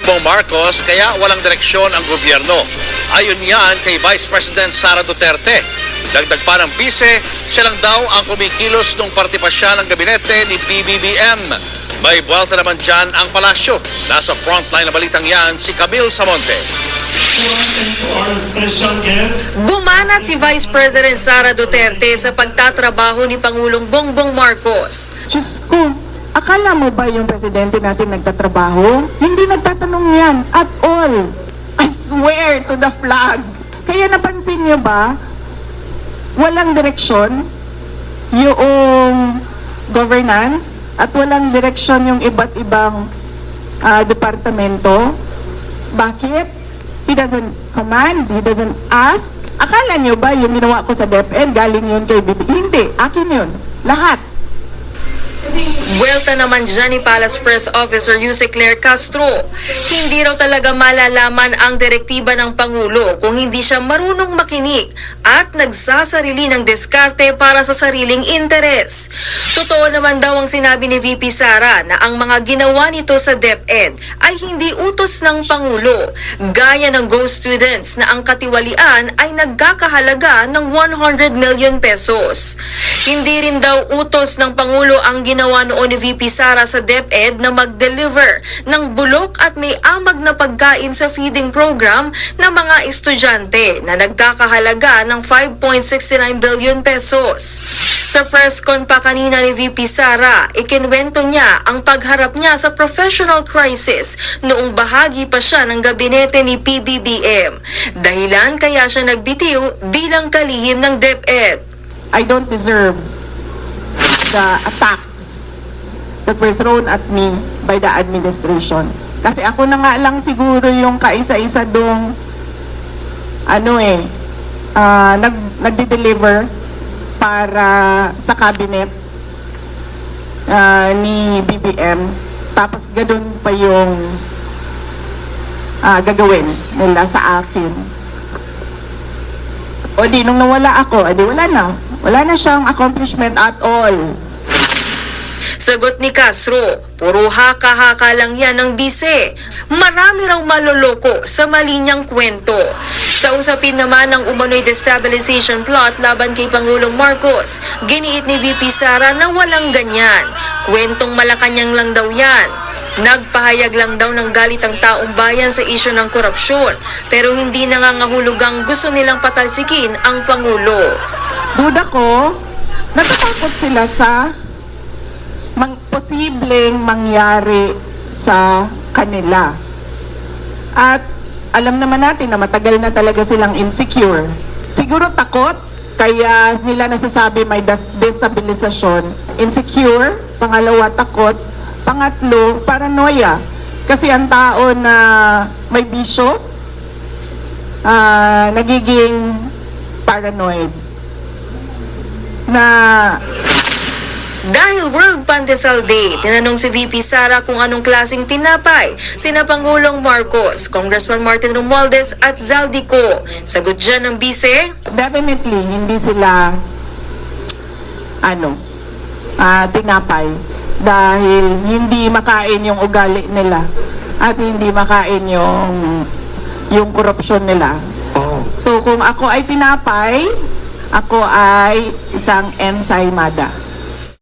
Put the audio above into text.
Bongbong Marcos kaya walang direksyon ang gobyerno. Ayon yan kay Vice President Sara Duterte. Dagdag pa ng bise, siya lang daw ang kumikilos nung partipasya ng gabinete ni PBBM. May buwelta naman dyan ang palasyo. Nasa frontline na balitang yan si Camille Samonte. Gumanat si Vice President Sara Duterte sa pagtatrabaho ni Pangulong Bongbong Marcos. Diyos ko, akala mo ba yung presidente natin nagtatrabaho? Hindi nagtatanong yan at all. I swear to the flag. Kaya napansin niyo ba, walang direksyon yung governance at walang direksyon yung iba't ibang departamento. Bakit? He doesn't command, he doesn't ask. Akala niyo ba yung ginawa ko sa DepEd, galing yun kay BB? Hindi, akin yun. Lahat. Buwelta naman dyan ni Palace Press Officer Yuse Claire Castro. Hindi raw talaga malalaman ang direktiba ng Pangulo kung hindi siya marunong makinig at nagsasarili ng diskarte para sa sariling interes. Totoo naman daw ang sinabi ni VP Sara na ang mga ginawa nito sa DepEd ay hindi utos ng Pangulo, gaya ng Go Students na ang katiwalian ay nagkakahalaga ng 100 million pesos. Hindi rin daw utos ng Pangulo ang ginawa noon ni VP Sara sa DepEd na mag-deliver ng bulok at may amag na pagkain sa feeding program ng mga estudyante na nagkakahalaga ng 5.69 billion pesos. Sa press con pa kanina ni VP Sara, ikinwento niya ang pagharap niya sa professional crisis noong bahagi pa siya ng gabinete ni PBBM. Dahilan kaya siya nagbitiw bilang kalihim ng DepEd. I don't deserve the attacks that were thrown at me by the administration. Kasi ako na nga lang siguro yung kaisa-isa dong nagde-deliver para sa cabinet ni BBM. Tapos ganun pa yung gagawin nila sa akin. O di, nung nawala ako, edi wala na. Wala na siyang accomplishment at all. Sagot ni Castro, puro haka-haka lang yan ng bise. Marami raw maloloko sa mali niyang kwento. Sa usapin naman ng umano'y destabilization plot laban kay Pangulong Marcos, giniit ni VP Sara na walang ganyan. Kwentong Malacanang lang daw yan. Nagpahayag lang daw ng galit ang taong bayan sa isyu ng korupsyon, pero hindi nangangahulugang gusto nilang patalsikin ang Pangulo. Duda ko, natatakot sila sa posibleng mangyari sa kanila. At alam naman natin na matagal na talaga silang insecure. Siguro takot, kaya nila nasasabi may destabilisasyon. Insecure, pangalawa takot, pangatlo paranoia. Kasi ang tao na may bisyo, nagiging paranoid. Dahil World Pandesal Day, tinanong si VP Sara kung anong klaseng tinapay sina Pangulong Marcos, Congressman Martin Romualdez at Zaldico. Sagot dyan ng bise, Definitely, hindi sila tinapay dahil hindi makain yung ugali nila at hindi makain yung korupsyon nila. So kung ako ay tinapay, ako ay isang ensaymada.